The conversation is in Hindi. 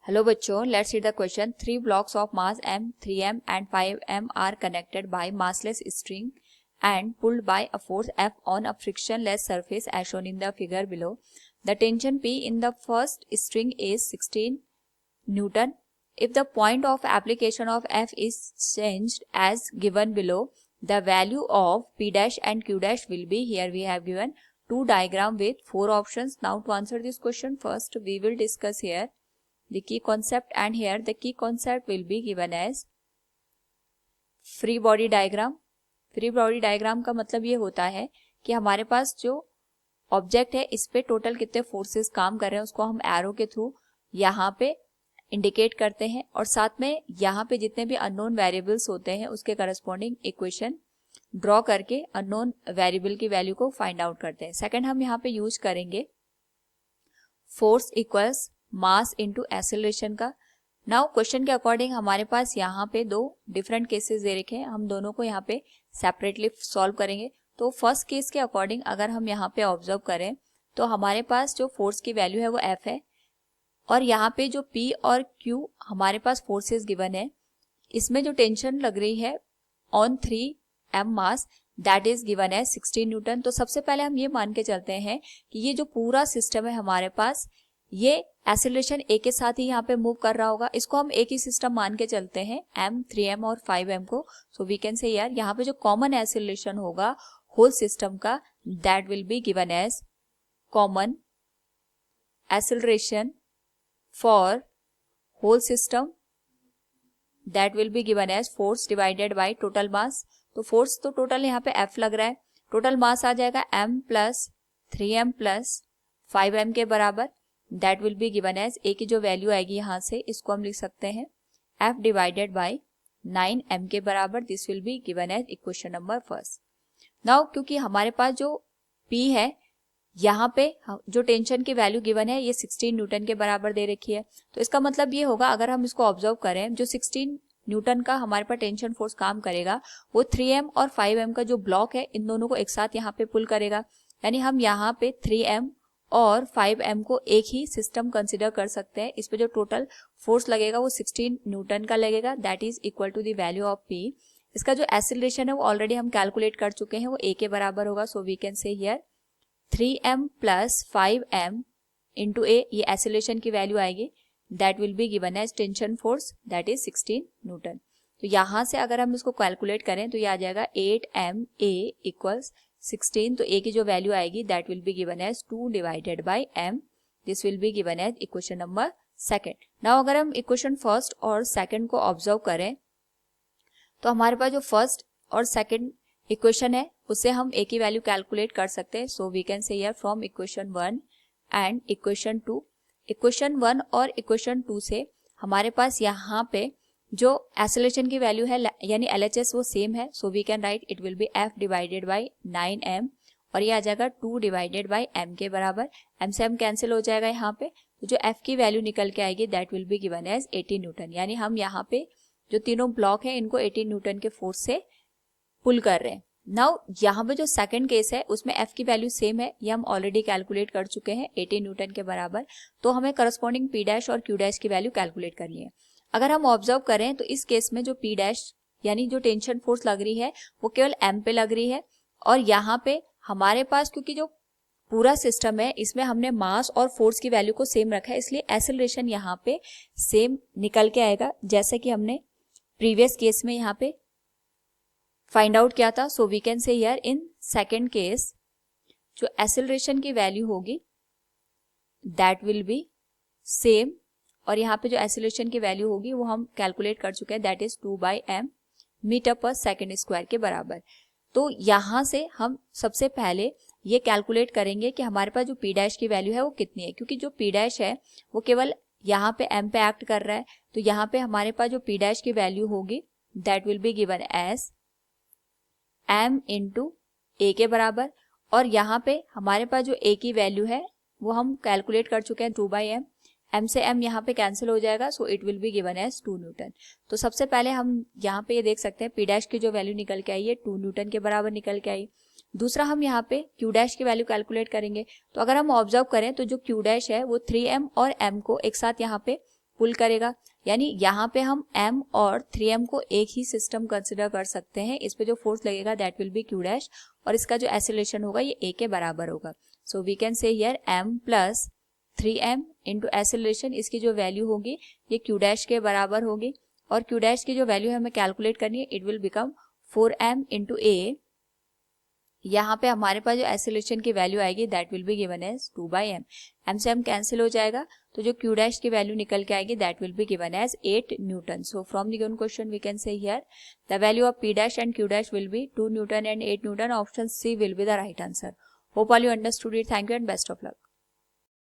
हेलो बच्चों, let's see the question. 3 blocks of mass m, 3m and 5m are connected by massless string and pulled by a force F on a frictionless surface as shown in the figure below. The tension P in the first string is 16 Newton. If the point of application of F is changed as given below, the value of P dash and Q dash will be. Here we have given two diagram with 4 options. Now to answer this question, first we will discuss here the key concept, and here the key concept will be given as free body diagram. Free body diagram का मतलब ये होता है कि हमारे पास जो ऑब्जेक्ट है इस पे टोटल कितने फोर्सेस काम कर रहे हैं उसको हम एरो के थ्रू यहाँ पे इंडिकेट करते हैं, और साथ में यहाँ पे जितने भी अननोन वेरिएबल्स होते हैं उसके करस्पॉन्डिंग इक्वेशन ड्रॉ करके अननोन वेरिएबल की वैल्यू को फाइंड आउट करते हैं. सेकंड हम यहाँ पे यूज करेंगे force equals mass into acceleration का. नाउ क्वेश्चन के अकॉर्डिंग हमारे पास यहाँ पे दो डिफरेंट केसेस दे रखे हैं, हम दोनों को यहाँ पे सेपरेटली सॉल्व करेंगे. तो फर्स्ट केस के अकॉर्डिंग अगर हम यहाँ पे ऑब्जर्व करें तो हमारे पास जो फोर्स की वैल्यू है वो F है, और यहाँ पे जो P और Q हमारे पास फोर्सेस गिवन है, इसमें जो टेंशन लग रही है on 3m mass that is given है 16 न्यूटन. तो सबसे पहले हम ये मान के चलते हैं कि ये जो पूरा सिस्टम है हमारे पास ये एक्सेलरेशन ए के साथ ही यहाँ पे मूव कर रहा होगा. इसको हम एक ही सिस्टम मान के चलते हैं m, 3m और 5m को. सो वी कैन से यार यहाँ पे जो कॉमन एक्सेलरेशन होगा होल सिस्टम का that will be given as common acceleration for whole system that will be given as force divided by total mass. तो फोर्स तो टोटल यहाँ पे F लग रहा है, टोटल मास आ जाएगा m plus 3m plus 5m के बराबर. That will be given as a की जो वैल्यू आएगी यहाँ से इसको हम लिख सकते हैं F डिवाइडेड बाय 9m के बराबर. This will be given as equation number first. Now क्योंकि हमारे पास जो P है यहाँ पे जो टेंशन की वैल्यू गिवन है ये 16 न्यूटन के बराबर दे रखी है, तो इसका मतलब ये होगा अगर हम इसको ऑब्जर्व करें जो 16 न्यूटन का हमारे पास टेंशन फोर्स काम करेगा वो 3m और 5m का जो ब्लॉक है इन दोनों को एक साथ यहाँ पे पुल करेगा. यानी हम यहाँ पे 3m और 5m को एक ही सिस्टम कंसिडर कर सकते हैं. इस पे जो टोटल फोर्स लगेगा वो 16 न्यूटन का लगेगा that is equal to the value of P. इसका जो एक्सेलरेशन है वो ऑलरेडी हम कैलकुलेट कर चुके हैं, वो a के बराबर होगा. So we can say here 3m plus 5m into a, ये एक्सेलरेशन की वैल्यू आएगी that will be given as tension force that is 16 newton. तो यहाँ से अगर हम इसको कैलकुलेट करें तो ये आ जाएगा 8ma इक्वल्स 16. तो a की जो वैल्यू आएगी that will be given as 2 divided by m. This will be given as equation number second. Now अगर हम इक्वेशन फर्स्ट और सेकंड को ऑब्जर्व करें तो हमारे पास जो फर्स्ट और सेकंड इक्वेशन है उससे हम a की वैल्यू कैलकुलेट कर सकते हैं. So we can say here from equation 1 and equation 2. Equation 1 और इक्वेशन 2 से हमारे पास यहाँ पे जो एक्सेलरेशन की वैल्यू है यानी LHS वो सेम है. So we can write it will be F divided by 9m, और ये आ जाएगा 2 डिवाइडेड बाय m के बराबर. m से m कैंसिल हो जाएगा यहाँ पे, तो जो F की वैल्यू निकल के आएगी that will be given as 18 newton. यानी हम यहाँ पे जो तीनों ब्लॉक है इनको 18 न्यूटन के फोर्स से पुल कर रहे हैं. नाउ यहाँ पे जो सेकंड केस है उसमें F की वैल्यू सेम है, ये हम ऑलरेडी कैलकुलेट कर चुके हैं 18 न्यूटन के बराबर. तो हमें करस्पॉन्डिंग P डैश और Q डैश की वैल्यू कैलकुलेट करनी है. अगर हम ऑब्जर्व करें तो इस केस में जो P डैश यानी जो टेंशन फोर्स लग रही है वो केवल M पे लग रही है, और यहाँ पे हमारे पास क्योंकि जो पूरा सिस्टम है इसमें हमने मास और फोर्स की वैल्यू को सेम रखा है इसलिए एक्सेलरेशन यहाँ पे सेम निकल के आएगा जैसे कि हमने प्रीवियस केस में यहाँ पे फाइंड आउट किया था. So we can say here in second case जो एक्सेलरेशन की वैल्यू होगी दैट विल बी सेम, और यहाँ पे जो एक्सेलरेशन की वैल्यू होगी वो हम कैलकुलेट कर चुके हैं दैट इज 2/m मीटर पर सेकेंड स्क्वायर के बराबर. तो यहाँ से हम सबसे पहले ये कैलकुलेट करेंगे कि हमारे पास जो P डैश की वैल्यू है वो कितनी है, क्योंकि जो P डैश है वो केवल यहाँ पे m पे एक्ट कर रहा है. तो यहाँ पे हमारे पास जो P डैश की वैल्यू होगी that will be given as m into a के बराबर, और यहाँ पे हमारे पास जो a की वैल्यू है वो हम कैलकुलेट कर चुके हैं 2/m. m से m यहाँ पे कैंसिल हो जाएगा, so it will be given as 2 newton. तो सबसे पहले हम यहाँ पे ये देख सकते हैं P डैश की जो वैल्यू निकल के आई है 2 न्यूटन के बराबर निकल के आई. दूसरा हम यहाँ पे Q डैश की वैल्यू कैलकुलेट करेंगे. तो अगर हम ऑब्जर्व करें तो जो Q डैश है वो 3m और m को एक साथ यहाँ पे पुल करेगा। यानी यहाँ पे हम m और 3m को एक ही सिस्टम कंसिडर कर सकते हैं। इस पे जो फोर्स लगेगा that will B q dash, और इसका जो एक्सीलरेशन होगा ये a के बराबर होगा। So we can say here m plus 3m into acceleration, इसकी जो वैल्यू होगी ये q डैश के बराबर होगी, और q डैश की जो वैल्यू हमें कैलकुलेट करनी है, it will become 4m into a। यहाँ पे हमारे पास जो एक्सीलरेशन की वैल्यू आएगी that will be given as 2/m। m से m कैंसिल हो जाएगा, तो जो q डैश की वैल्यू निकल के आएगी that will be given as 8 newton. So from the given question we can say here the value of p dash and q dash will be 2 newton and 8 newton. Option C will be the right answer. Hope all you understood it. Thank you and best of luck.